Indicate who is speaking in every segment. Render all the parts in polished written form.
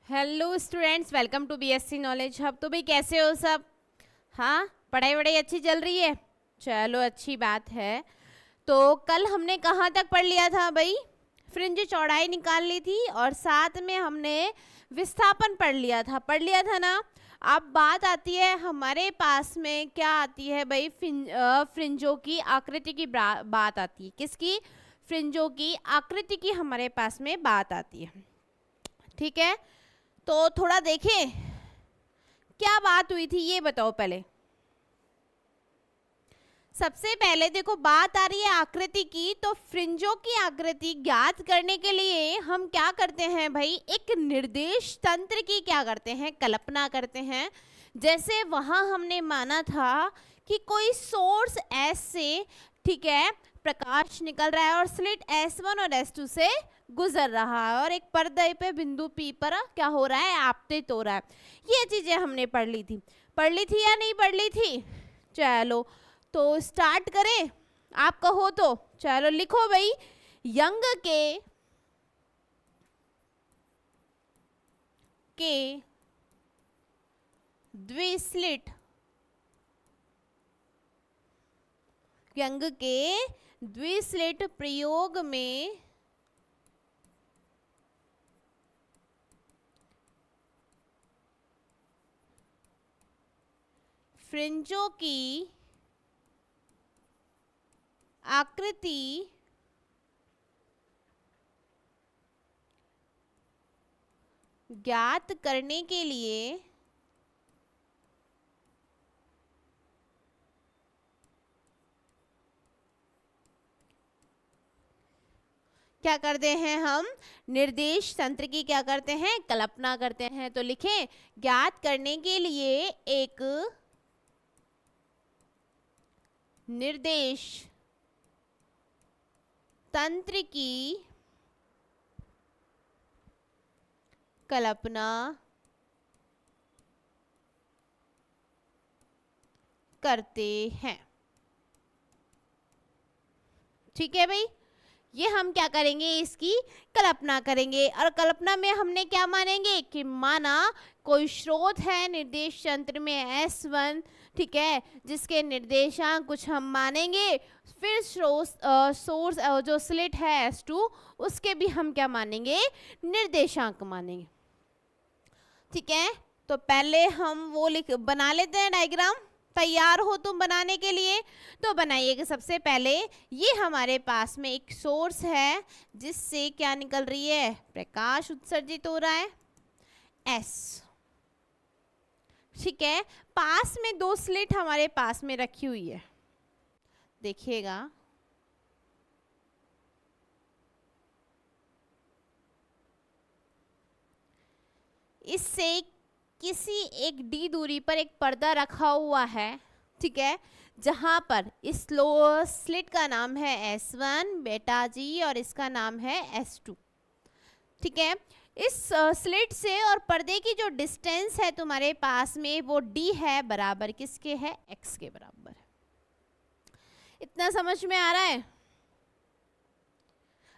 Speaker 1: Hello students, welcome to BSc Knowledge Hub. तो भाई कैसे हो सब? हाँ, पढ़ाई वढ़ाई अच्छी चल रही है? चलो अच्छी बात है। तो कल हमने कहाँ तक पढ़ लिया था भाई? फ्रिंज चौड़ाई निकाल ली थी और साथ में हमने विस्थापन पढ़ लिया था ना। अब बात आती है हमारे पास में क्या आती है भाई? फ्रिंजों की आकृति की बात आती है। किसकी? फ्रिंजों की आकृति की हमारे पास में बात आती है। ठीक है, तो थोड़ा देखें क्या बात हुई थी, ये बताओ पहले। सबसे पहले देखो, बात आ रही है आकृति की। तो फ्रिंजों की आकृति ज्ञात करने के लिए हम क्या करते हैं भाई? एक निर्देश तंत्र की क्या करते हैं? कल्पना करते हैं। जैसे वहां हमने माना था कि कोई सोर्स एस से, ठीक है, प्रकाश निकल रहा है और स्लिट S1 और S2 से गुजर रहा है और एक पर्दे पे बिंदु P पर क्या हो रहा है? आपतित हो रहा है। ये चीजें हमने पढ़ ली थी या नहीं पढ़ ली थी? चलो तो स्टार्ट करें, आप कहो तो। चलो लिखो भाई, यंग के द्विस्लिट, यंग के द्विस्लिट प्रयोग में फ्रिंजों की आकृति ज्ञात करने के लिए क्या करते हैं? हम निर्देश तंत्र की क्या करते हैं? कल्पना करते हैं। तो लिखें, ज्ञात करने के लिए एक निर्देश तंत्र की कल्पना करते हैं। ठीक है भाई, ये हम क्या करेंगे? इसकी कल्पना करेंगे। और कल्पना में हमने क्या मानेंगे? कि माना कोई स्रोत है निर्देश तंत्र में S1, ठीक है, जिसके निर्देशांक कुछ हम मानेंगे। फिर सोर्स जो स्लिट है S2, उसके भी हम क्या मानेंगे? निर्देशांक मानेंगे। ठीक है, तो पहले हम वो बना लेते हैं डायग्राम। तैयार हो तुम बनाने के लिए? तो बनाइएगा। सबसे पहले ये हमारे पास में एक सोर्स है जिससे क्या निकल रही है? प्रकाश उत्सर्जित हो रहा है, S। ठीक है, पास में दो स्लिट हमारे पास में रखी हुई है, देखिएगा। इससे किसी एक D दूरी पर एक पर्दा रखा हुआ है, ठीक है, जहां पर इस स्लिट का नाम है S1 बेटा जी और इसका नाम है S2। ठीक है, इस स्लिट से और पर्दे की जो डिस्टेंस है तुम्हारे पास में वो D है, बराबर किसके है? X के बराबर। इतना समझ में आ रहा है?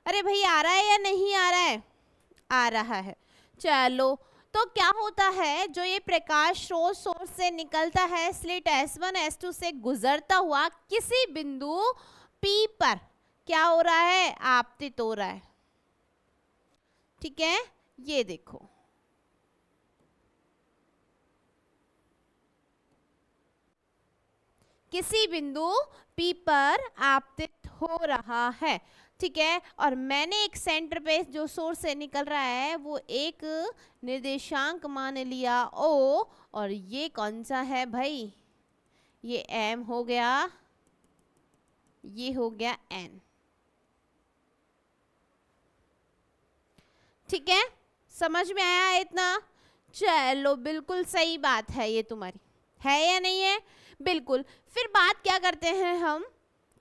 Speaker 1: अरे भाई आ रहा है या नहीं आ रहा है? आ रहा है। चलो, तो क्या होता है? जो ये प्रकाश स्रोत सोर्स से निकलता है, स्लिट S1 S2 से गुजरता हुआ किसी बिंदु P पर क्या हो रहा है? आपतित हो रहा है। ठीक है, ये देखो, किसी बिंदु P पर आपतित हो रहा है। ठीक है, और मैंने एक सेंटर पे जो सोर्स से निकल रहा है वो एक निर्देशांक मान लिया O, और ये कौन सा है भाई? ये M हो गया, ये हो गया N। ठीक है, समझ में आया इतना? चलो, बिल्कुल सही बात है ये तुम्हारी, है या नहीं है? बिल्कुल। फिर बात क्या करते हैं हम?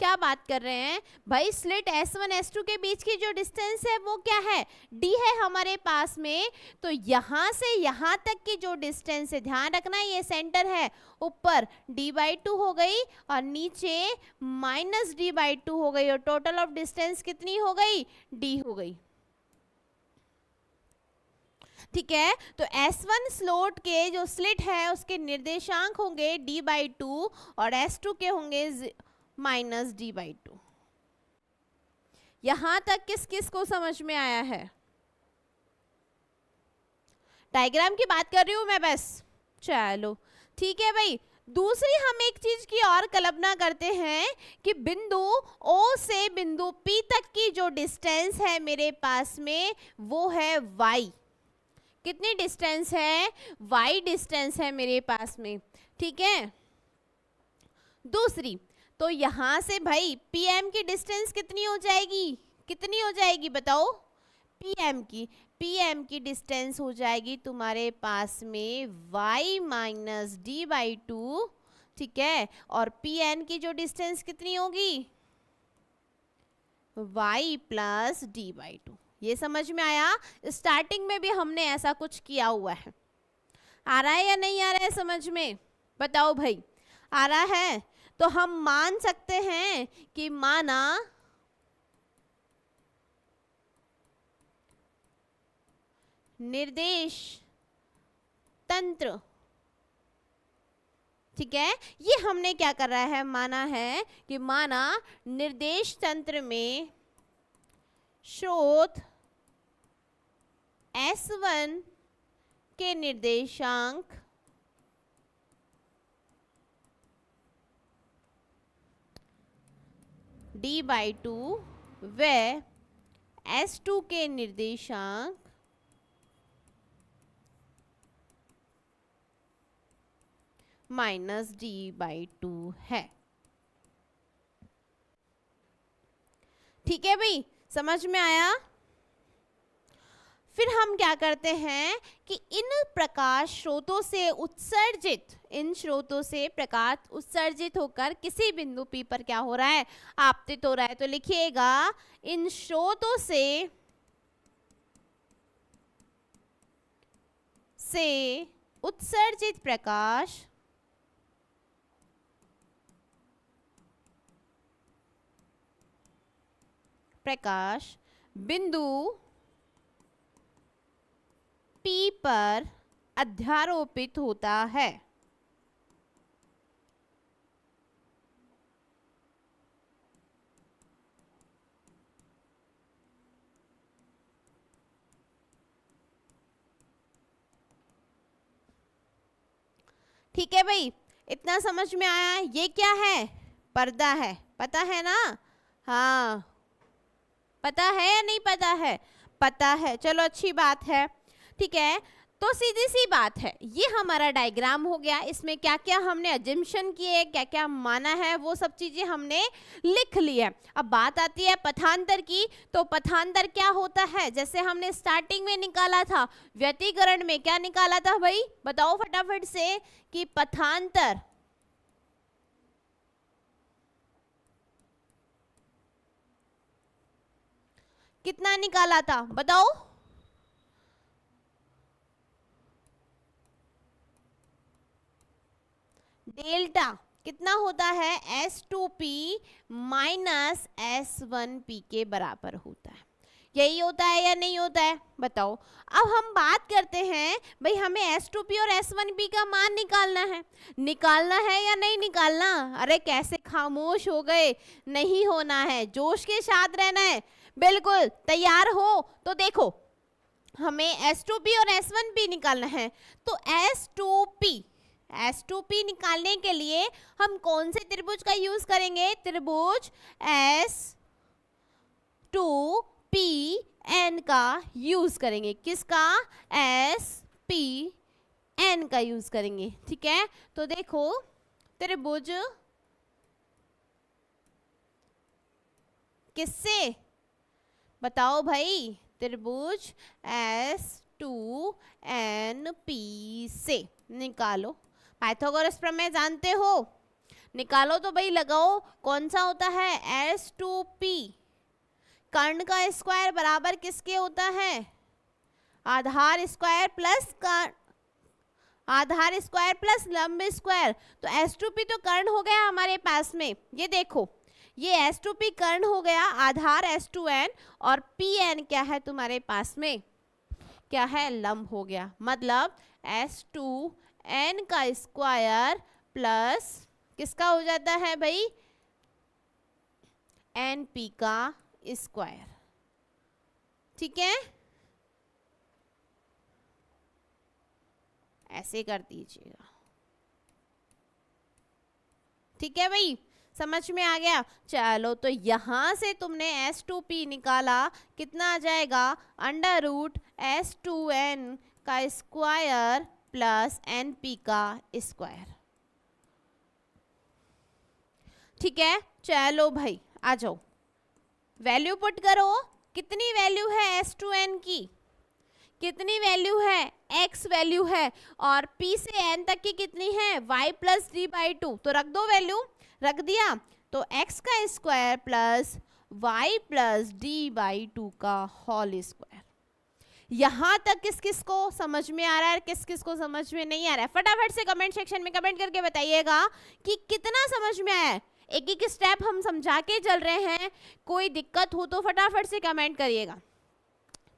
Speaker 1: क्या बात कर रहे हैं भाई? स्लिट S1 S2 के बीच की जो डिस्टेंस है वो क्या है? D है हमारे पास में। तो यहां से यहां तक की जो डिस्टेंस है, ध्यान रखना ये सेंटर है, ऊपर D/2 हो गई और नीचे -D/2 हो गई, और टोटल ऑफ डिस्टेंस कितनी हो गई? D हो गई। ठीक है, तो S1 स्लोट के जो स्लिट है उसके निर्देशांक होंगे d/2 और S2 के होंगे -d/2। यहां तक किस किस को समझ में आया है? डायग्राम की बात कर रही हूं मैं बस। चलो ठीक है भाई। दूसरी हम एक चीज की और कल्पना करते हैं कि बिंदु O से बिंदु P तक की जो डिस्टेंस है मेरे पास में वो है y। कितनी डिस्टेंस है? y डिस्टेंस है मेरे पास में, ठीक है। दूसरी, तो यहां से भाई PM की डिस्टेंस कितनी हो जाएगी? कितनी हो जाएगी बताओ? PM की डिस्टेंस हो जाएगी तुम्हारे पास में y माइनस d/2, ठीक है। और PN की जो डिस्टेंस कितनी होगी? y plus d/2। ये समझ में आया? स्टार्टिंग में भी हमने ऐसा कुछ किया हुआ है। आ रहा है या नहीं आ रहा है समझ में? बताओ भाई, आ रहा है? तो हम मान सकते हैं कि माना निर्देश तंत्र, ठीक है, ये हमने क्या कर रहा है? माना है कि माना निर्देश तंत्र में स्रोत S1 के निर्देशांक d/2 व S2 के निर्देशांक -d/2 है। ठीक है भाई, समझ में आया? फिर हम क्या करते हैं कि इन प्रकाश स्रोतों से उत्सर्जित, इन स्रोतों से प्रकाश उत्सर्जित होकर किसी बिंदु P पर क्या हो रहा है? आपतित हो रहा है। तो लिखिएगा इन स्रोतों से उत्सर्जित प्रकाश बिंदु P पर अध्यारोपित होता है। ठीक है भाई, इतना समझ में आया? ये क्या है? पर्दा है, पता है ना? हाँ, पता है या नहीं पता है? पता है, चलो अच्छी बात है। ठीक है, तो सीधी सी बात है, ये हमारा डायग्राम हो गया। इसमें क्या क्या हमने अजम्पशन किए, क्या क्या माना है, वो सब चीजें हमने लिख ली है। अब बात आती है पथांतर की। तो पथांतर क्या होता है? जैसे हमने स्टार्टिंग में निकाला था, व्यतिकरण में क्या निकाला था भाई? बताओ फटाफट से कि पथांतर कितना निकाला था? बताओ। डेल्टा कितना होता है? S2P माइनस S1P के बराबर होता है। यही होता है या नहीं होता है? बताओ। अब हम बात करते हैं भाई, हमें S2P और S1P का मान निकालना है। निकालना है या नहीं निकालना? अरे कैसे खामोश हो गए? नहीं होना है, जोश के साथ रहना है। बिल्कुल तैयार हो तो देखो, हमें S2P और S1P निकालना है। तो S2P निकालने के लिए हम कौन से त्रिभुज का यूज करेंगे? त्रिभुज S2PN का यूज करेंगे। किसका? SPN का यूज करेंगे। ठीक है, तो देखो त्रिभुज किससे? बताओ भाई। त्रिभुज S2NP से निकालो। पाइथागोरस प्रमेय जानते हो? निकालो तो भाई, लगाओ। कौन सा होता है? S2P कर्ण का स्क्वायर बराबर किसके होता है? आधार स्क्वायर प्लस लंब स्क्वायर। तो S2P तो कर्ण हो गया हमारे पास में। ये देखो, ये S2P कर्ण हो गया, आधार S2N, और PN क्या है तुम्हारे पास में? क्या है, लंब हो गया। मतलब S2n का स्क्वायर प्लस किसका हो जाता है भाई, NP का स्क्वायर। ठीक है, ऐसे कर दीजिएगा। ठीक है भाई, समझ में आ गया। चलो तो यहां से तुमने S2P निकाला, कितना आ जाएगा, अंडर रूट S2n का स्क्वायर प्लस NP का स्क्वायर। ठीक है, चलो भाई आ जाओ, वैल्यू पुट करो। कितनी वैल्यू है S2n की, कितनी वैल्यू है, x वैल्यू है, और p से n तक की कितनी है, y plus D by to. तो रख दो वैल्यू, रख दिया, तो x का square plus y plus D by two का होल स्क्वायर। यहां तक किस किस को समझ में आ रहा है, किस किस को समझ में नहीं आ रहा है, फटाफट से कमेंट सेक्शन में कमेंट करके बताइएगा कि कितना समझ में आया है। एक एक स्टेप हम समझा के चल रहे हैं, कोई दिक्कत हो तो फटाफट से कमेंट करिएगा।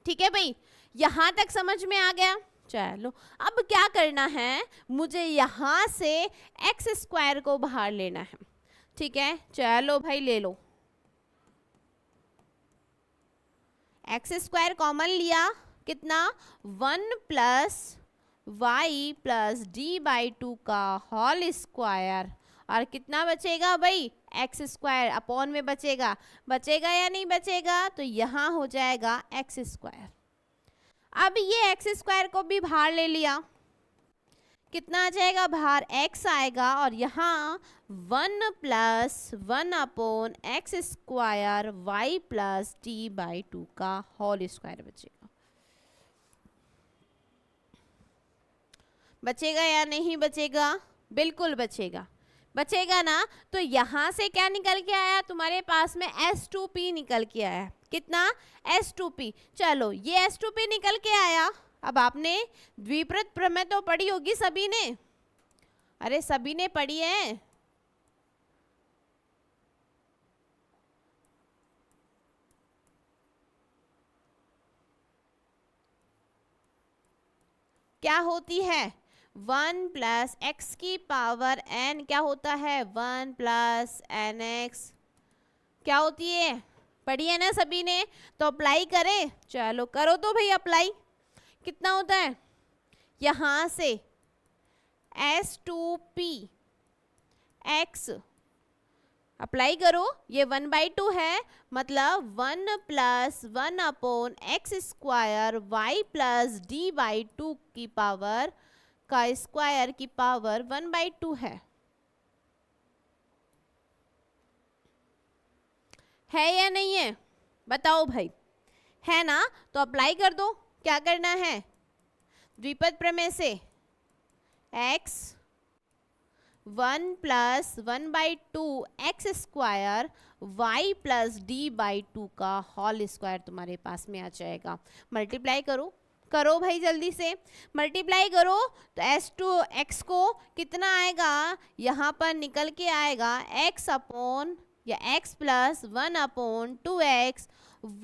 Speaker 1: ठीक है भाई, यहां तक समझ में आ गया। चलो अब क्या करना है, मुझे यहां से एक्स स्क्वायर को बाहर लेना है। ठीक है, चलो भाई ले लो, एक्स स्क्वायर कॉमन लिया, कितना, 1 plus Y plus D by two का होल स्क्वायर, और कितना बचेगा भाई, एक्स स्क्वायर अपॉन में बचेगा, बचेगा या नहीं बचेगा, तो यहाँ हो जाएगा एक्स स्क्वायर। अब ये एक्स स्क्वायर को भी बाहर ले लिया, कितना आ जाएगा बाहर, x आएगा, और यहाँ 1 plus 1 upon x square Y plus T by two का होल स्क्वायर बचेगा। बचेगा या नहीं बचेगा, बिल्कुल बचेगा, बचेगा ना। तो यहाँ से क्या निकल के आया तुम्हारे पास में, S2P निकल के आया, कितना, S2P। चलो ये S2P निकल के आया। अब आपने द्विपद प्रमेय तो पढ़ी होगी सभी ने, अरे सभी ने पढ़ी है, क्या होती है, 1 प्लस एक्स की पावर n, क्या होता है 1 प्लस nx, क्या होती है, पढ़ी है ना सभी ने। तो अप्लाई करें, चलो करो तो भाई अप्लाई, कितना होता है, यहां से S2P x अप्लाई करो, ये 1/2 है, मतलब 1 plus 1 upon x square Y plus D by two की पावर का स्क्वायर की पावर 1/2 है या नहीं है, बताओ भाई, है ना। तो अप्लाई कर दो, क्या करना है, द्विपद प्रमेय से x 1 plus 1/2 x square Y plus D by two का होल स्क्वायर तुम्हारे पास में आ जाएगा। मल्टीप्लाई करो, करो भाई जल्दी से मल्टीप्लाई करो, तो S2x को कितना आएगा, यहाँ पर निकल के आएगा x अपॉन या x plus 1 upon 2x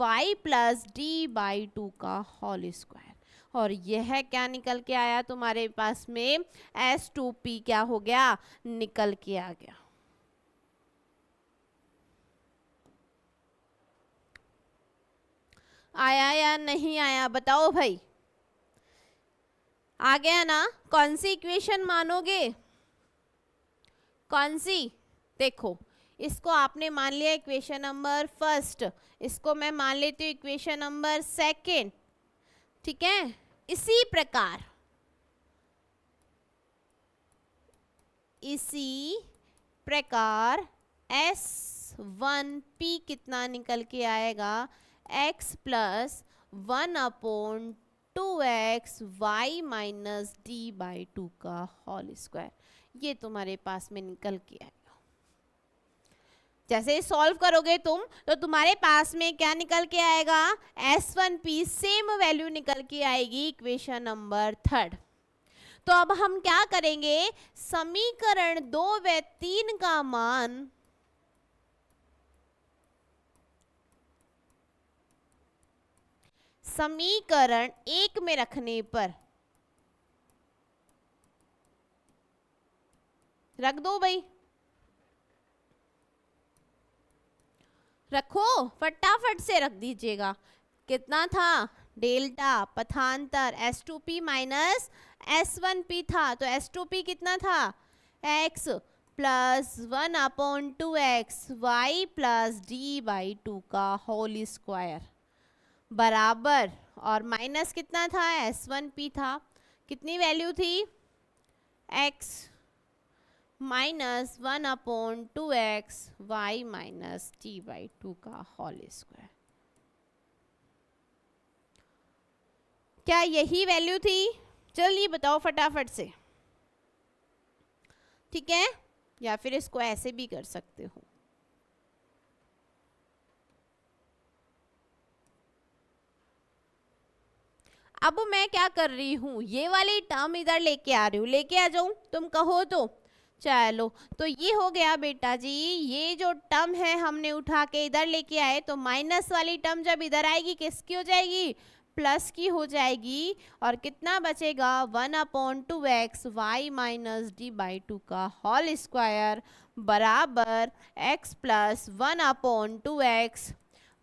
Speaker 1: y plus D by two का होल स्क्वायर, और यह क्या निकल के आया तुम्हारे पास में, S2P क्या हो गया, निकल के आ गया। आया या नहीं आया, बताओ भाई, आ गया ना। कौन सी इक्वेशन मानोगे, कौन सी, देखो इसको आपने मान लिया इक्वेशन नंबर फर्स्ट, इसको मैं मान लेती हूँ इक्वेशन नंबर सेकेंड। ठीक है, इसी प्रकार S1P कितना निकल के आएगा, x plus 1 upon 2x y minus d by two का होल स्क्वायर, ये तुम्हारे पास में निकल के आएगा। जैसे सॉल्व करोगे तुम, तो तुम्हारे पास में क्या निकल के आएगा, S1P सेम वैल्यू निकल के आएगी इक्वेशन नंबर थर्ड। तो अब हम क्या करेंगे, समीकरण 2 व 3 का मान समीकरण 1 में रखने पर, रख दो भाई, रखो फटाफट से रख दीजिएगा। कितना था? डेल्टा पथांतर S2P माइनस S1P था, तो S2P कितना था? x plus 1/2x y plus d/2 का होल स्क्वायर बराबर, और माइनस कितना था? S1P था, कितनी वैल्यू थी? x minus 1/2x y minus d/2 का होल स्क्वायर। क्या यही वैल्यू थी? चलिए बताओ फटाफट से, ठीक है, या फिर इसको ऐसे भी कर सकते हो। अब मैं क्या कर रही हूं, ये वाली टर्म इधर लेके आ रही हूँ, लेके आ जाऊं तुम कहो तो। चलो, तो ये हो गया बेटा जी, ये जो टर्म है हमने उठा के इधर लेके आए, तो माइनस वाली टर्म जब इधर आएगी किसकी हो जाएगी? प्लस की हो जाएगी। और कितना बचेगा? 1/2x y माइनस d/2 का होल स्क्वायर बराबर x plus 1/2x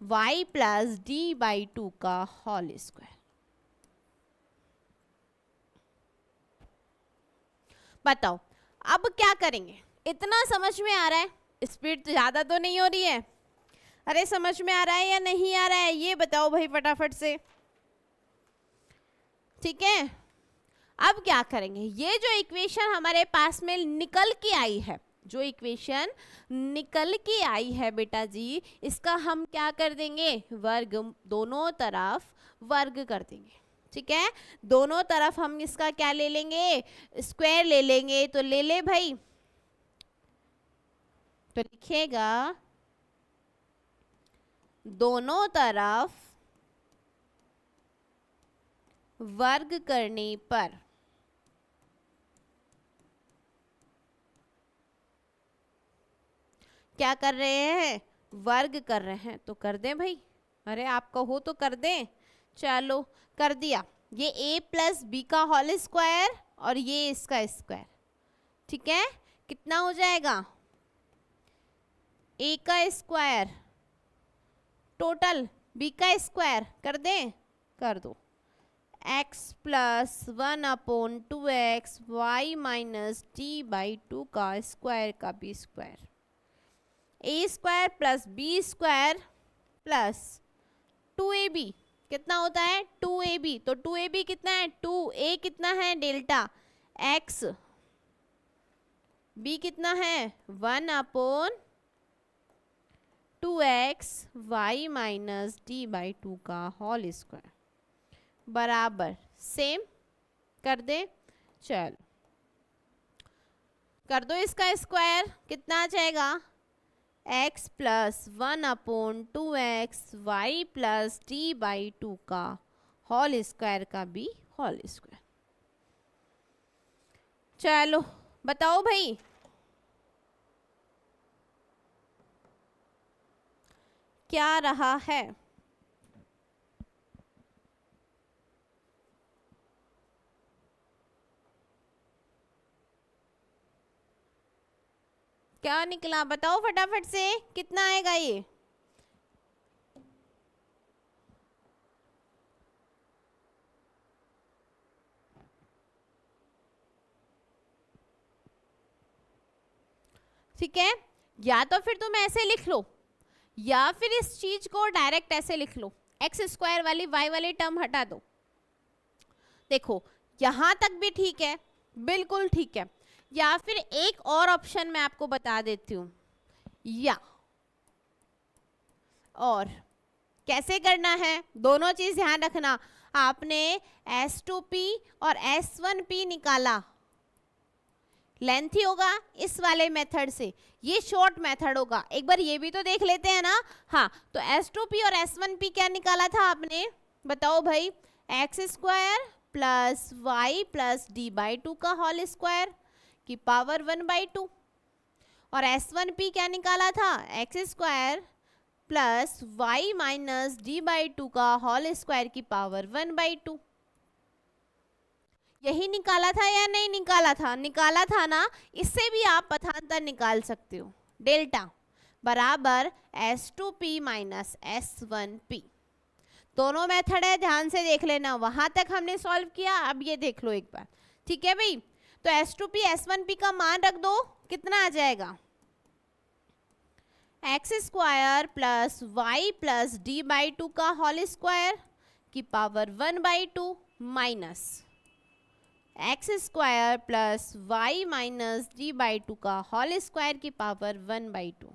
Speaker 1: y plus d/2 का होल स्क्वायर। बताओ अब क्या करेंगे? इतना समझ में आ रहा है? स्पीड तो ज़्यादा तो नहीं हो रही है? अरे समझ में आ रहा है या नहीं आ रहा है, ये बताओ भाई फटाफट से, ठीक है। अब क्या करेंगे? ये जो इक्वेशन हमारे पास में निकल के आई है, जो इक्वेशन निकल के आई है बेटा जी, इसका हम क्या कर देंगे? वर्ग, दोनों तरफ वर्ग कर देंगे, ठीक है। दोनों तरफ हम इसका क्या ले लेंगे? स्क्वायर ले लेंगे। तो ले ले भाई, तो लिखेगा दोनों तरफ वर्ग करने पर क्या कर रहे हैं? वर्ग कर रहे हैं, तो कर दें भाई। अरे आप कहो तो कर दें। चलो कर दिया। ये a प्लस बी का होल स्क्वायर और ये इसका स्क्वायर, ठीक है। कितना हो जाएगा? a का स्क्वायर टोटल b का स्क्वायर कर दें, कर दो। x plus 1/2x y minus d/2 का स्क्वायर का b square, a square plus b square plus 2ab कितना होता है? 2ab। तो 2ab कितना है? 2a कितना है? डेल्टा x, b कितना है? 1/2x y माइनस d/2 का होल स्क्वायर बराबर, सेम कर दे। चलो कर दो इसका स्क्वायर, कितना आ जाएगा? x plus 1/2x y plus d/2 का होल स्क्वायर का भी होल स्क्वायर। चलो बताओ भाई, क्या रहा है? क्या निकला? बताओ फटाफट से, कितना आएगा ये? ठीक है, या तो फिर तुम ऐसे लिख लो, या फिर इस चीज को डायरेक्ट ऐसे लिख लो, एक्स स्क्वायर वाली वाई वाली टर्म हटा दो। देखो यहां तक भी ठीक है, बिल्कुल ठीक है। या फिर एक और ऑप्शन मैं आपको बता देती हूं, या और कैसे करना है, दोनों चीज ध्यान रखना। आपने S2P और S1P निकाला, लेंथी होगा इस वाले मेथड से, ये शॉर्ट मेथड होगा। एक बार ये भी तो देख लेते हैं ना। हाँ, तो S2P और S1P क्या निकाला था आपने? बताओ भाई, x square plus Y plus d/2 का होल स्क्वायर की पावर 1/2। और S1P क्या निकाला था? X square plus y minus d by two का होल स्क्वायर की पावर 1/2। यही निकाला था या नहीं निकाला था? निकाला था ना। इससे भी आप पथांतर निकाल सकते हो। डेल्टा बराबर S2P माइनस S1P। दोनों मेथड है, ध्यान से देख लेना। वहां तक हमने सॉल्व किया, अब ये देख लो एक बार। ठीक है भाई, तो S2P S1P का मान रख दो, कितना आ जाएगा? X square plus Y plus D by two का होल स्क्वायर की power 1/2 minus x square plus y minus d by two का होल स्क्वायर की पावर 1/2।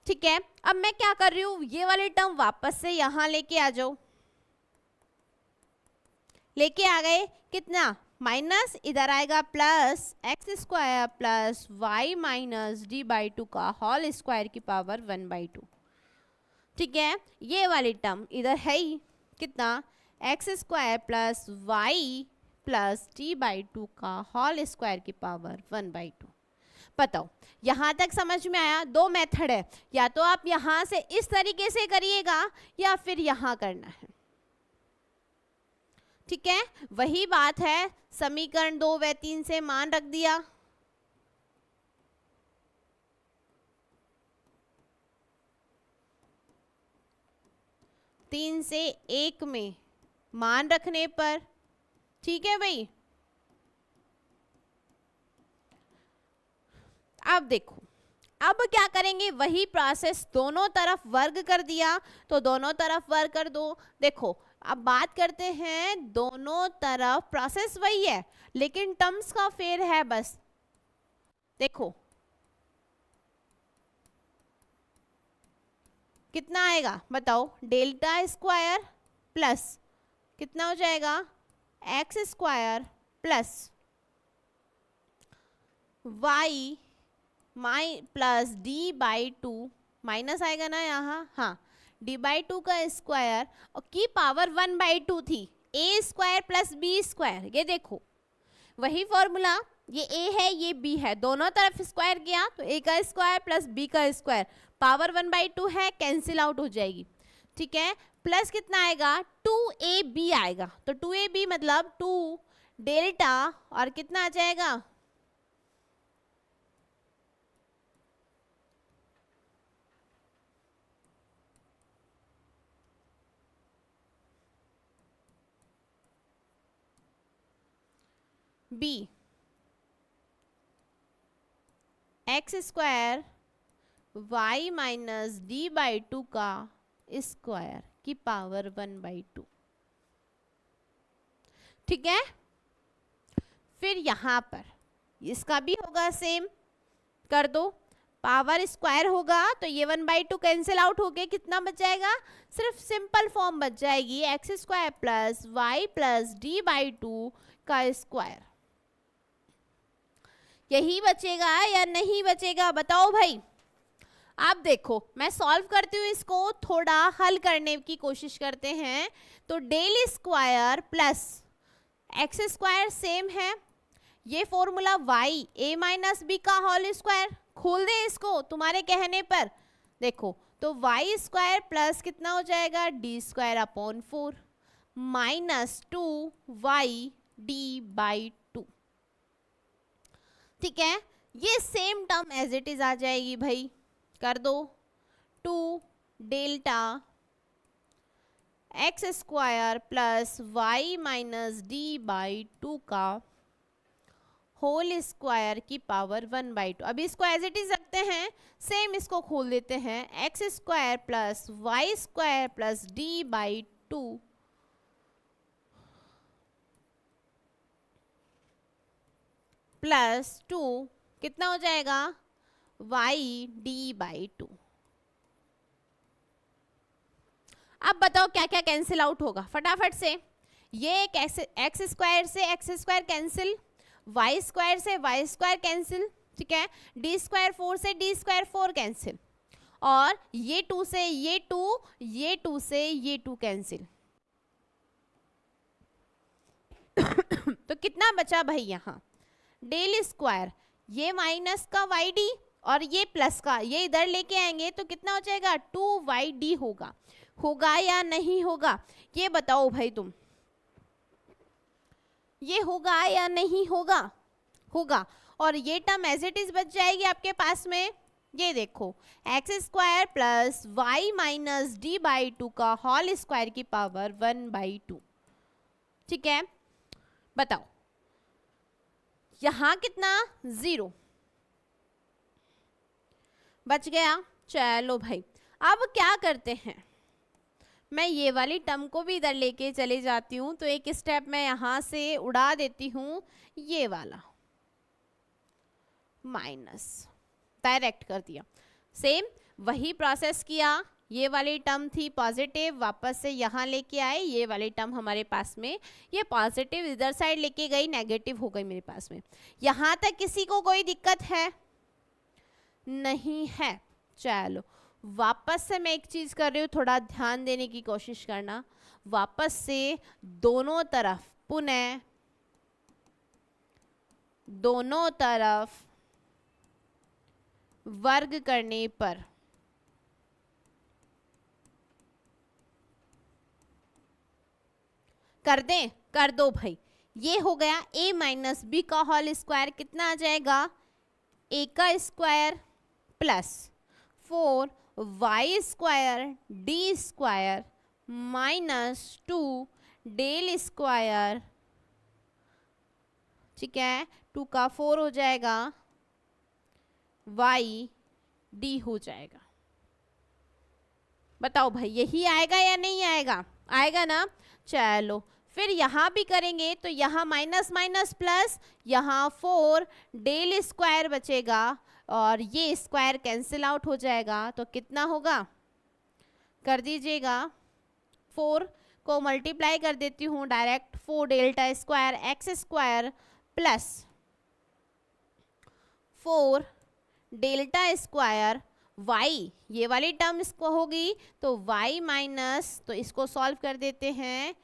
Speaker 1: ठीक है, अब मैं क्या कर रही हूँ, ये वाले टर्म वापस से यहाँ लेके आ जाओ। लेके आ गए, कितना? माइनस, इधर आएगा plus x square plus y minus d by two का होल स्क्वायर की पावर 1/2। ठीक है, ये वाली टर्म इधर है ही, कितना? X square plus Y plus D by two का होल स्क्वायर की पावर 1/2। बताओ, यहाँ तक समझ में आया? दो मेथड है, या तो आप यहाँ से इस तरीके से करिएगा या फिर यहाँ करना है। ठीक है, वही बात है, समीकरण 2 व 3 से मान रख दिया। तीन से एक में मान रखने पर, ठीक है भाई। अब देखो, अब क्या करेंगे, वही प्रोसेस, दोनों तरफ वर्ग कर दिया तो दोनों तरफ वर्ग कर दो। देखो, अब बात करते हैं, दोनों तरफ प्रोसेस वही है लेकिन टर्म्स का फेर है बस। देखो कितना आएगा बताओ, डेल्टा स्क्वायर प्लस कितना हो जाएगा, x square plus y my plus D by two, minus आएगा ना यहाँ, हाँ, डी बाई टू का स्क्वायर और की पावर 1/2 थी, a square plus b square. ये देखो वही फॉर्मूला, ये ए है ये बी है, दोनों तरफ स्क्वायर किया तो ए का स्क्वायर प्लस बी का स्क्वायर, पावर 1/2 है, कैंसिल आउट हो जाएगी। ठीक है, प्लस कितना आएगा, 2ab आएगा, तो 2ab मतलब 2 डेल्टा और कितना आ जाएगा, b x square y minus d by two का स्क्वायर की पावर 1/2। ठीक है, फिर यहां पर इसका भी होगा सेम, कर दो, पावर स्क्वायर होगा तो ये 1/2 कैंसिल आउट हो गए, कितना बच जाएगा, सिर्फ सिंपल फॉर्म बच जाएगी, x square plus Y plus D by two का स्क्वायर। यही बचेगा या नहीं बचेगा बताओ भाई। आप देखो, मैं सॉल्व करती हूँ इसको, थोड़ा हल करने की कोशिश करते हैं। तो del square plus x square same है, ये formula y a minus b का होल स्क्वायर, खोल दे इसको तुम्हारे कहने पर। देखो तो वाई स्क्वायर प्लस कितना हो जाएगा, d square upon 4 minus 2y d by 2। ठीक है, ये same term as it is आ जाएगी भाई, कर दो, 2 delta x square plus y minus d by 2 का होल स्क्वायर की पावर 1/2। अभी इसको एज इट इज रखते हैं, सेम इसको खोल देते हैं, x square plus y square plus D by 2 plus 2 कितना हो जाएगा, वाई डी बाई 2। अब बताओ क्या क्या कैंसिल आउट होगा फटाफट से। ये एक्स स्क्वायर से x square cancel, y square से वाई स्क्वायर कैंसिल, ठीक है, डी स्क्वायर 4 से डी स्क्वायर 4 कैंसिल, और ये 2 से ये 2, ये 2 से ये 2 कैंसिल। तो कितना बचा भाई यहाँ, डेल स्क्वायर, ये माइनस का वाई डी और ये प्लस का ये इधर लेके आएंगे तो कितना हो जाएगा 2YD होगा। होगा या नहीं होगा ये बताओ भाई तुम, ये होगा या नहीं होगा? होगा। और ये टर्म एज इट इज बच जाएगी आपके पास में, ये देखो x² plus y minus d/2 का होल स्क्वायर की पावर 1/2। ठीक है, बताओ यहां कितना 0 बच गया। चलो भाई अब क्या करते हैं, मैं ये वाली टर्म को भी इधर लेके चले जाती हूँ, तो एक स्टेप मैं यहाँ से उड़ा देती हूँ, ये वाला माइनस डायरेक्ट कर दिया। सेम वही प्रोसेस किया, ये वाली टर्म थी पॉजिटिव, वापस से यहाँ लेके आए, ये वाली टर्म हमारे पास में ये पॉजिटिव इधर साइड लेके गई, नेगेटिव हो गई मेरे पास में। यहाँ तक किसी को कोई दिक्कत है? नहीं है। चलो वापस से मैं एक चीज कर रही हूँ, थोड़ा ध्यान देने की कोशिश करना। वापस से दोनों तरफ पुनः दोनों तरफ वर्ग करने पर कर दें, कर दो भाई। ये हो गया a माइनस बी का होल स्क्वायर, कितना आ जाएगा a का square plus 4y² d² minus 2 del square. ठीक है, 2 का 4 हो जाएगा, y d हो जाएगा। बताओ भाई यही आएगा या नहीं आएगा? आएगा ना। चलो फिर यहाँ भी करेंगे तो यहाँ माइनस माइनस प्लस, यहाँ 4 डेल स्क्वायर बचेगा और ये स्क्वायर कैंसिल आउट हो जाएगा, तो कितना होगा कर दीजिएगा। 4 को मल्टीप्लाई कर देती हूँ direct, 4 delta square x² plus 4 delta square y, ये वाली टर्म इसको होगी तो y माइनस, तो इसको सॉल्व कर देते हैं,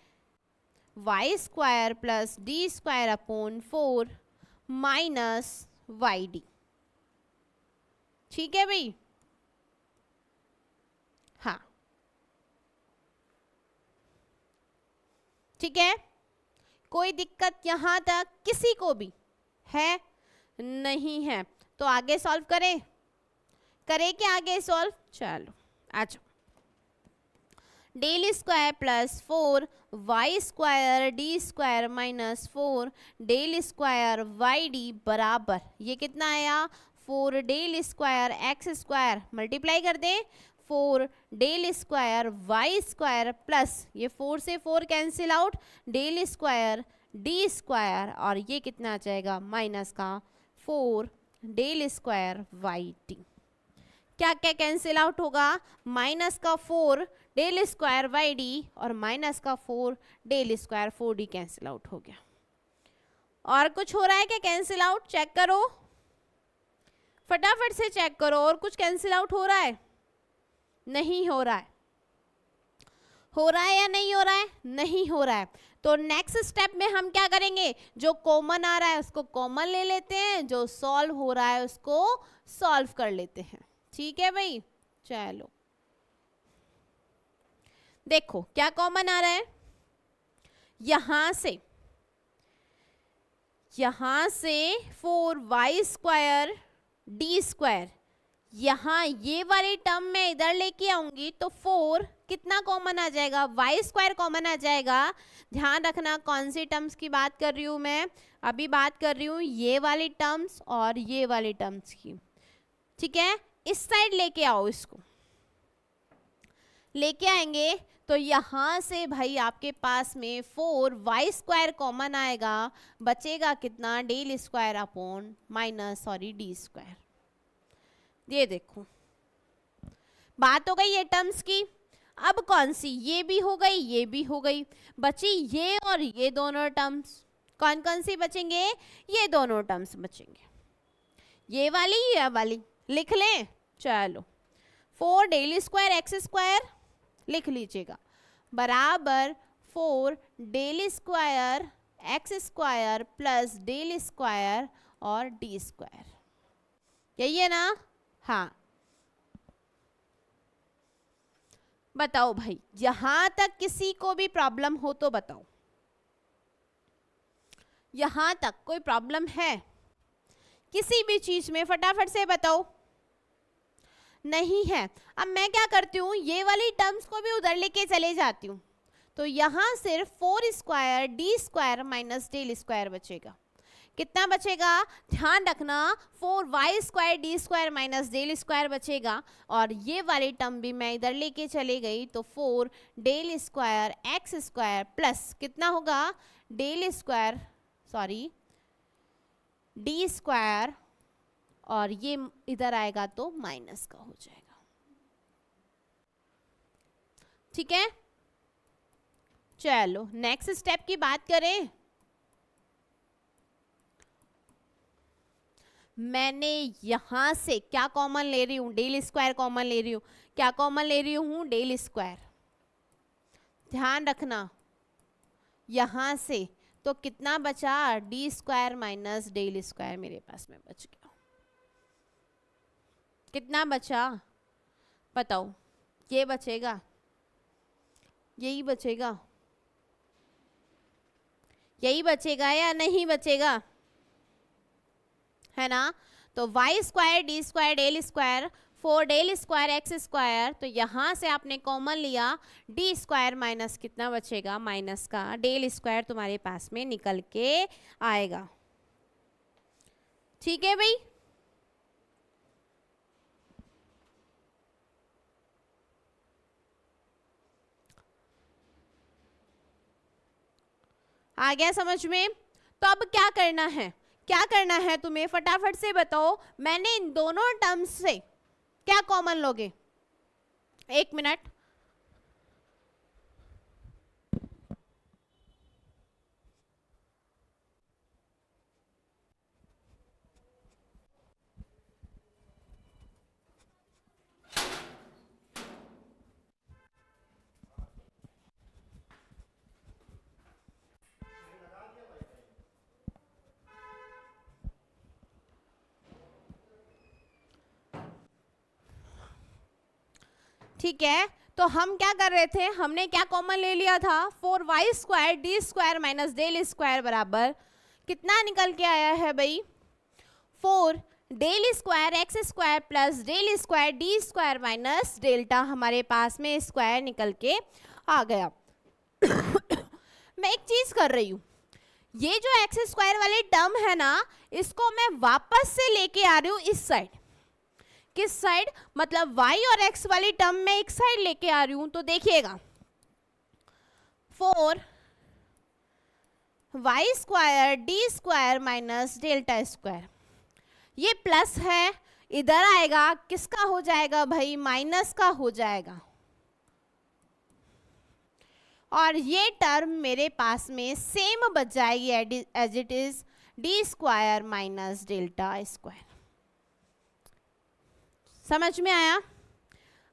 Speaker 1: y² plus d² upon 4 minus yd। ठीक है भाई, हाँ ठीक है। कोई दिक्कत यहाँ तक किसी को भी है? नहीं है। तो आगे सॉल्व करें, करें क्या आगे सॉल्व? चलो आ जाओ। Del square plus 4y² d² minus 4 del square yd बराबर, ये कितना आया 4 डेल स्क्वायर x² मल्टीप्लाई कर दें, 4 डेल स्क्वायर y² प्लस ये 4 से 4 cancel out, del square d² और ये कितना आ जाएगा माइनस का 4 डेल स्क्वायर yd। क्या क्या कैंसिल आउट होगा? माइनस का 4 डेल स्क्वायर yd और माइनस का 4 del square 4d cancel out हो गया। और कुछ हो रहा है क्या कैंसिल आउट? चेक करो, फटाफट से चेक करो। और कुछ कैंसिल आउट हो रहा है? नहीं हो रहा है। हो रहा है या नहीं हो रहा है? नहीं हो रहा है। तो नेक्स्ट स्टेप में हम क्या करेंगे, जो कॉमन आ रहा है उसको कॉमन ले लेते हैं, जो सॉल्व हो रहा है उसको सॉल्व कर लेते हैं। ठीक है भाई, चलो देखो क्या कॉमन आ रहा है, यहां से 4y² d², यहाँ ये वाली टर्म मैं इधर लेके आऊंगी तो 4 कितना कॉमन आ जाएगा, y² कॉमन आ जाएगा। ध्यान रखना कौन सी टर्म्स की बात कर रही हूँ मैं, अभी बात कर रही हूँ ये वाली टर्म्स और ये वाली टर्म्स की। ठीक है, इस साइड लेके आओ, इसको लेके आएंगे तो यहाँ से भाई आपके पास में 4y² कॉमन आएगा, बचेगा कितना del square upon minus d²। ये देखो बात हो गई ये टर्म्स की। अब कौन सी, ये भी हो गई ये भी हो गई, बची ये और ये दोनों टर्म्स। कौन कौन सी बचेंगे? ये दोनों टर्म्स बचेंगे, ये वाली लिख लें। चलो 4 डेल स्क्वायर x² लिख लीजिएगा बराबर 4 del square x² plus del square और d²। यही है ना? हाँ बताओ भाई, यहां तक किसी को भी प्रॉब्लम हो तो बताओ, यहां तक कोई प्रॉब्लम है किसी भी चीज में? फटाफट से बताओ। नहीं है। अब मैं क्या करती हूँ, ये वाली टर्म्स को भी उधर लेके चले जाती हूँ, तो यहाँ सिर्फ 4 square d square minus del square बचेगा। कितना बचेगा? ध्यान रखना, 4y square d square minus del square बचेगा, और ये वाली टर्म भी मैं इधर लेके चले गई तो 4 del square x square plus कितना होगा, del square sorry d square, और ये इधर आएगा तो माइनस का हो जाएगा। ठीक है, चलो नेक्स्ट स्टेप की बात करें। मैंने यहां से क्या कॉमन ले रही हूं, डेल स्क्वायर कॉमन ले रही हूं। क्या कॉमन ले रही हूं? Del square. ध्यान रखना, यहां से तो कितना बचा, d square minus del square मेरे पास में बच गया। कितना बचा बताओ? ये बचेगा, यही बचेगा, यही बचेगा या नहीं बचेगा, है ना? तो y square d square del square 4 del square x square, तो यहां से आपने कॉमन लिया डी स्क्वायर माइनस कितना बचेगा, माइनस का डेल स्क्वायर तुम्हारे पास में निकल के आएगा। ठीक है भाई, आ गया समझ में? तो अब क्या करना है, क्या करना है तुम्हें, फटाफट से बताओ। मैंने इन दोनों टर्म्स से क्या कॉमन लोगे? एक मिनट, ठीक है। तो हम क्या कर रहे थे, हमने क्या कॉमन ले लिया था, 4y square d square minus del square बराबर कितना निकल के आया है भाई, 4 del square x square plus del square d square minus delta, हमारे पास में स्क्वायर निकल के आ गया। मैं एक चीज कर रही हूँ, ये जो एक्स स्क्वायर वाली टर्म है ना, इसको मैं वापस से लेके आ रही हूँ इस साइड। किस साइड? मतलब y और x वाली टर्म में एक साइड लेके आ रही हूं, तो देखिएगा 4 y square d square minus delta square, ये प्लस है, इधर आएगा किसका हो जाएगा भाई, माइनस का हो जाएगा, और ये टर्म मेरे पास में सेम बच जाएगी as it is d square minus delta square. समझ में आया?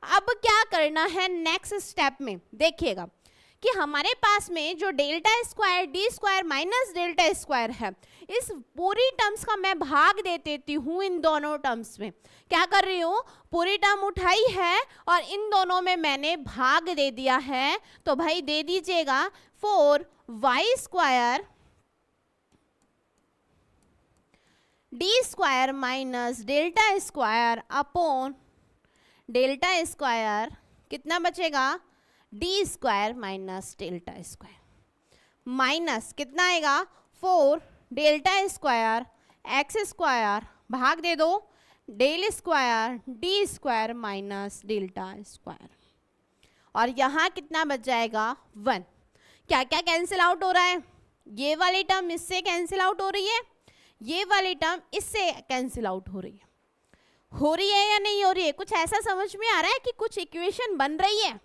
Speaker 1: अब क्या करना है नेक्स्ट स्टेप में, देखिएगा कि हमारे पास में जो delta square d square minus delta square है, इस पूरी टर्म्स का मैं भाग दे देती हूँ इन दोनों टर्म्स में। क्या कर रही हूँ, पूरी टर्म उठाई है और इन दोनों में मैंने भाग दे दिया है, तो भाई दे दीजिएगा 4y square d square minus delta square upon delta square, कितना बचेगा, D square minus delta square, minus कितना आएगा, 4 डेल्टा स्क्वायर एक्स स्क्वायर भाग दे दो del square d square minus delta square, और यहाँ कितना बच जाएगा, 1। क्या क्या कैंसिल आउट हो रहा है, ये वाली टर्म इससे कैंसिल आउट हो रही है, ये वाली टर्म इससे कैंसिल आउट हो रही है या नहीं हो रही है? कुछ ऐसा समझ में आ रहा है कि कुछ इक्वेशन बन रही है?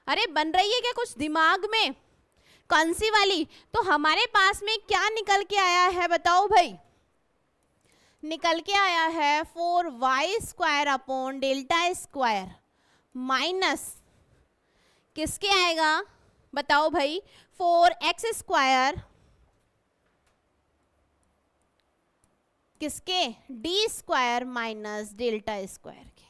Speaker 1: अरे बन रही है क्या कुछ दिमाग में? कौन सी वाली? तो हमारे पास में क्या निकल के आया है बताओ भाई, निकल के आया है 4y square upon delta square minus किसके आएगा बताओ भाई, 4x स्क्वायर किसके, D square minus delta square के।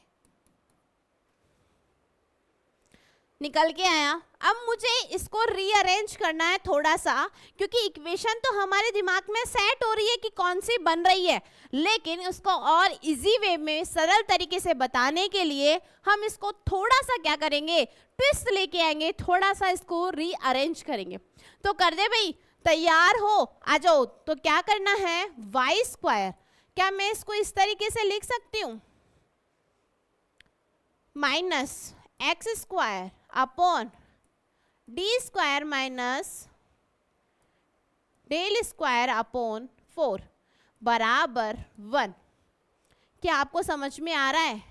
Speaker 1: निकल के आया। अब मुझे इसको रीअरेंज करना है थोड़ा सा, क्योंकि इक्वेशन तो हमारे दिमाग में सेट हो रही है कि कौन सी बन रही है, लेकिन उसको और इजी वे में सरल तरीके से बताने के लिए हम इसको थोड़ा सा क्या करेंगे, ट्विस्ट लेके आएंगे, थोड़ा सा इसको रीअरेंज करेंगे। तो कर दे भाई, तैयार हो, आ जाओ। तो क्या करना है, वाई स्क्वायर, क्या मैं इसको इस तरीके से लिख सकती हूँ, minus x square upon d square minus del square upon 4 बराबर 1। क्या आपको समझ में आ रहा है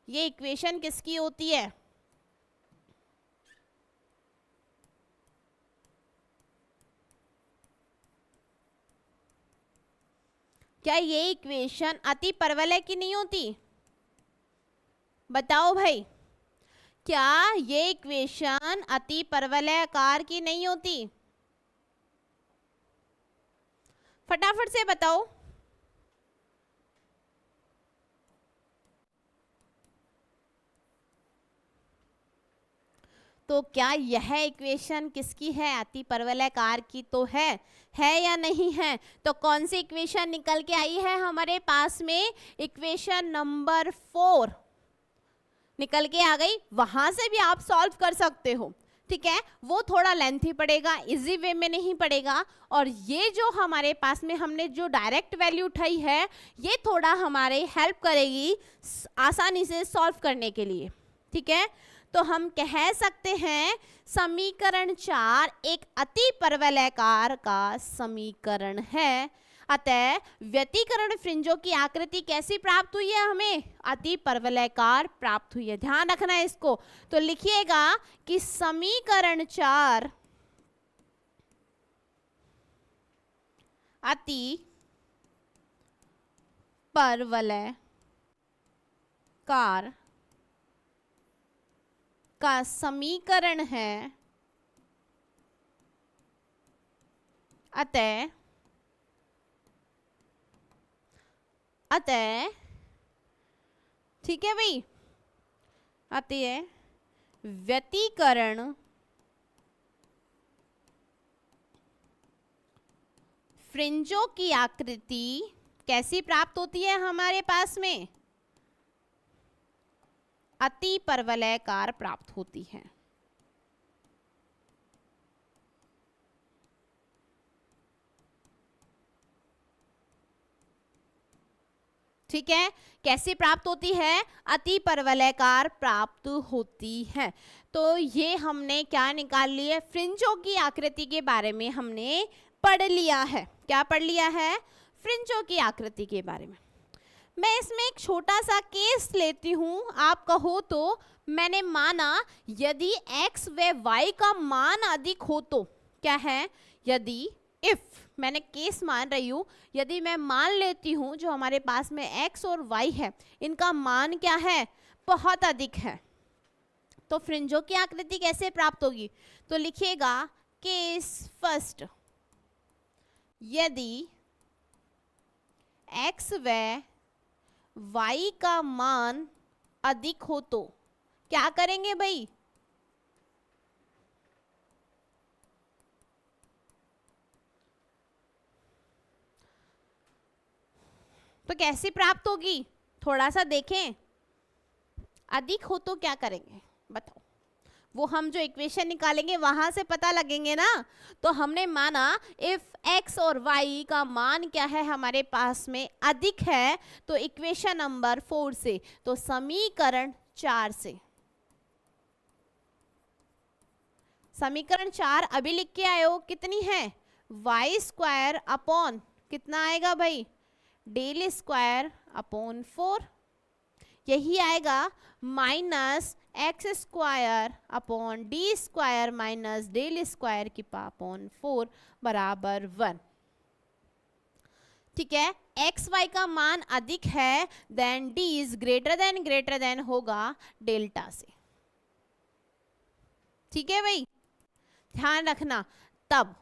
Speaker 1: ये इक्वेशन किसकी होती है? क्या ये इक्वेशन अति परवलय की नहीं होती? बताओ भाई, क्या ये इक्वेशन अति परवलयाकार की नहीं होती? फटाफट से बताओ। तो क्या यह इक्वेशन किसकी है, अति परवलयाकार की तो है या नहीं है? तो कौन सी इक्वेशन निकल के आई है हमारे पास में, इक्वेशन नंबर 4 निकल के आ गई। वहां से भी आप सॉल्व कर सकते हो, ठीक है, वो थोड़ा लेंथी पड़ेगा, इजी वे में नहीं पड़ेगा। और ये जो हमारे पास में हमने जो डायरेक्ट वैल्यू उठाई है, ये थोड़ा हमारे हेल्प करेगी आसानी से सॉल्व करने के लिए, ठीक है। तो हम कह सकते हैं समीकरण 4 एक अति परवलयाकार का समीकरण है। अतः व्यतिकरण फ्रिंजों की आकृति कैसी प्राप्त हुई है, हमें अति परवलयाकार प्राप्त हुई है। ध्यान रखना है इसको। तो लिखिएगा कि समीकरण 4 अति परवलयाकार का समीकरण है। अतः ठीक है भाई, अतः व्यतिकरण फ्रिंजों की आकृति कैसी प्राप्त होती है हमारे पास में, अति परवलयाकार प्राप्त होती है। ठीक है, कैसे प्राप्त होती है, अति परवलयाकार प्राप्त होती है। तो ये हमने क्या निकाल लिया, फ्रिंजों की आकृति के बारे में हमने पढ़ लिया है। क्या पढ़ लिया है, फ्रिंजों की आकृति के बारे में। मैं इसमें एक छोटा सा केस लेती हूँ, आप कहो तो। मैंने माना यदि x व y का मान अधिक हो तो क्या है, यदि इफ मैंने केस मान रही हूँ, यदि मैं मान लेती हूँ जो हमारे पास में x और y है, इनका मान क्या है, बहुत अधिक है, तो फ्रिंजों की आकृति कैसे प्राप्त होगी? तो लिखिएगा केस फर्स्ट, यदि x व y का मान अधिक हो तो क्या करेंगे भाई, तो कैसे प्राप्त होगी, थोड़ा सा देखें। अधिक हो तो क्या करेंगे बताओ, वो हम जो इक्वेशन निकालेंगे वहां से पता लगेंगे ना। तो हमने माना इफ x और y का मान क्या है हमारे पास में, अधिक है, तो इक्वेशन नंबर 4 से, तो समीकरण 4 से, समीकरण 4 अभी लिख के आए हो, कितनी है, y स्क्वायर अपॉन कितना आएगा भाई, डेल स्क्वायर अपॉन 4, यही आएगा, minus x square upon d square minus del square की अपॉन 4 बराबर 1। ठीक है, एक्स वाई का मान अधिक है, then d is greater than होगा डेल्टा से। ठीक है भाई, ध्यान रखना। तब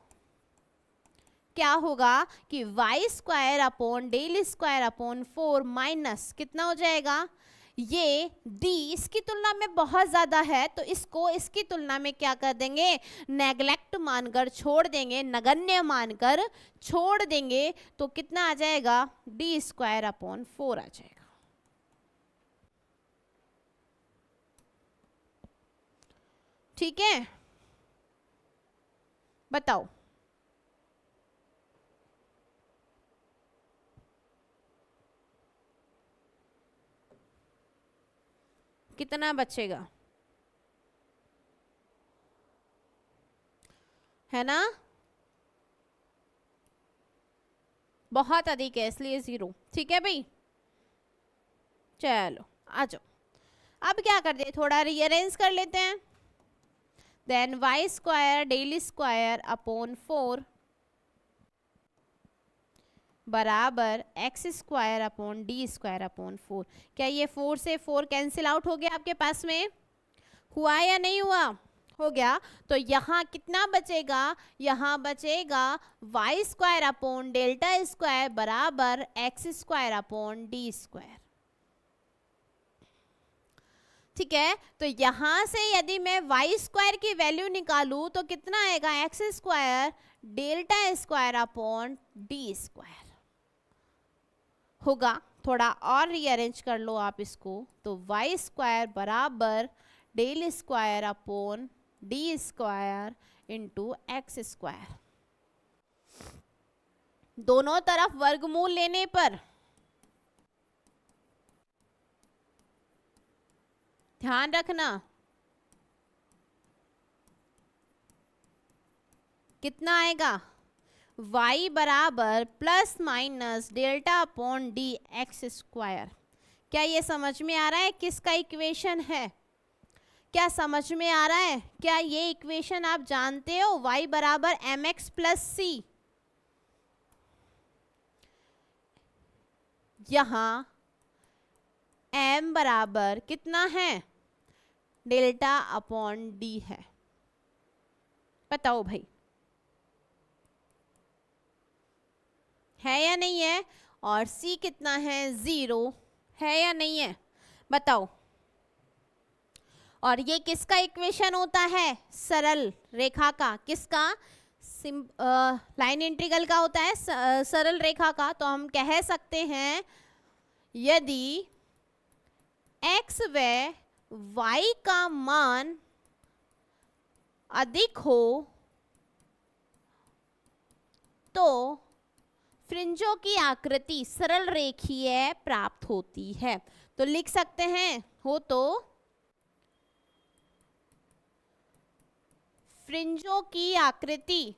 Speaker 1: क्या होगा कि y square upon del square upon 4 minus कितना हो जाएगा, ये डी इसकी तुलना में बहुत ज़्यादा है तो इसको इसकी तुलना में क्या कर देंगे, नेग्लेक्ट मानकर छोड़ देंगे, नगण्य मानकर छोड़ देंगे, तो कितना आ जाएगा, डी स्क्वायर अपॉन 4 आ जाएगा। ठीक है, बताओ कितना बचेगा, है ना, बहुत अधिक है इसलिए 0। ठीक है भाई, चलो आ जाओ, अब क्या करते हैं, थोड़ा रीअरेंज कर लेते हैं। Then y square del square upon 4 बराबर x square upon d square upon 4। क्या ये 4 से 4 कैंसिल आउट हो गया आपके पास में, हुआ या नहीं हुआ, हो गया। तो यहाँ कितना बचेगा, यहाँ बचेगा y square upon delta square बराबर x square upon d square. ठीक है, तो यहाँ से यदि मैं वाई स्क्वायर की वैल्यू निकालूं तो कितना आएगा, x square delta square upon d square होगा। थोड़ा और रीअरेंज कर लो आप इसको, तो वाई स्क्वायर बराबर del square upon d square into x square, दोनों तरफ वर्गमूल लेने पर ध्यान रखना कितना आएगा, y बराबर plus minus delta upon D x square. क्या ये समझ में आ रहा है किसका इक्वेशन है, क्या समझ में आ रहा है, क्या ये इक्वेशन आप जानते हो, y बराबर एम एक्स प्लस सी, यहाँ m बराबर कितना है, डेल्टा अपॉन डी है। बताओ भाई है या नहीं है, और c कितना है, 0 है या नहीं है, बताओ। और ये किसका इक्वेशन होता है, सरल रेखा का, किसका, लाइन इंटीग्रल का होता है, सरल रेखा का। तो हम कह सकते हैं यदि x व y का मान अधिक हो तो फ्रिंजों की आकृति सरल रेखीय प्राप्त होती है। तो लिख सकते हैं, हो तो फ्रिंजों की आकृति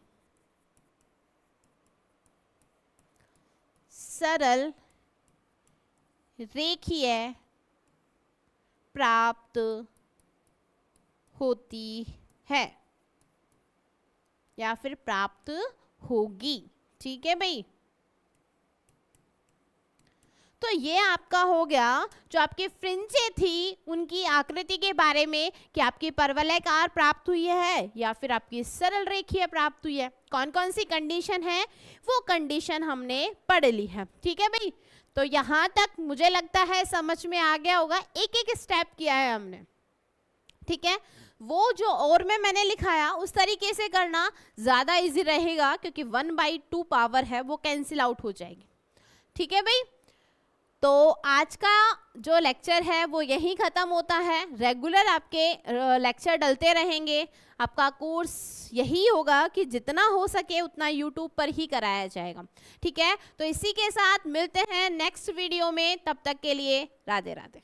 Speaker 1: सरल रेखीय प्राप्त होती है या फिर प्राप्त होगी। ठीक है भाई, तो ये आपका हो गया जो आपकी फ्रिंजें थी उनकी आकृति के बारे में, कि आपकी परवलयकार प्राप्त हुई है या फिर आपकी सरल रेखीय प्राप्त हुई है। कौन कौन सी कंडीशन है वो कंडीशन हमने पढ़ ली है। ठीक है भाई, तो यहाँ तक मुझे लगता है समझ में आ गया होगा, एक एक स्टेप किया है हमने। ठीक है, वो जो और में मैंने लिखाया उस तरीके से करना ज़्यादा इजी रहेगा, क्योंकि 1/2 पावर है वो कैंसिल आउट हो जाएगी। ठीक है भाई, तो आज का जो लेक्चर है वो यहीं ख़त्म होता है। रेगुलर आपके लेक्चर डलते रहेंगे, आपका कोर्स यही होगा कि जितना हो सके उतना यूट्यूब पर ही कराया जाएगा। ठीक है, तो इसी के साथ मिलते हैं नेक्स्ट वीडियो में, तब तक के लिए राधे राधे।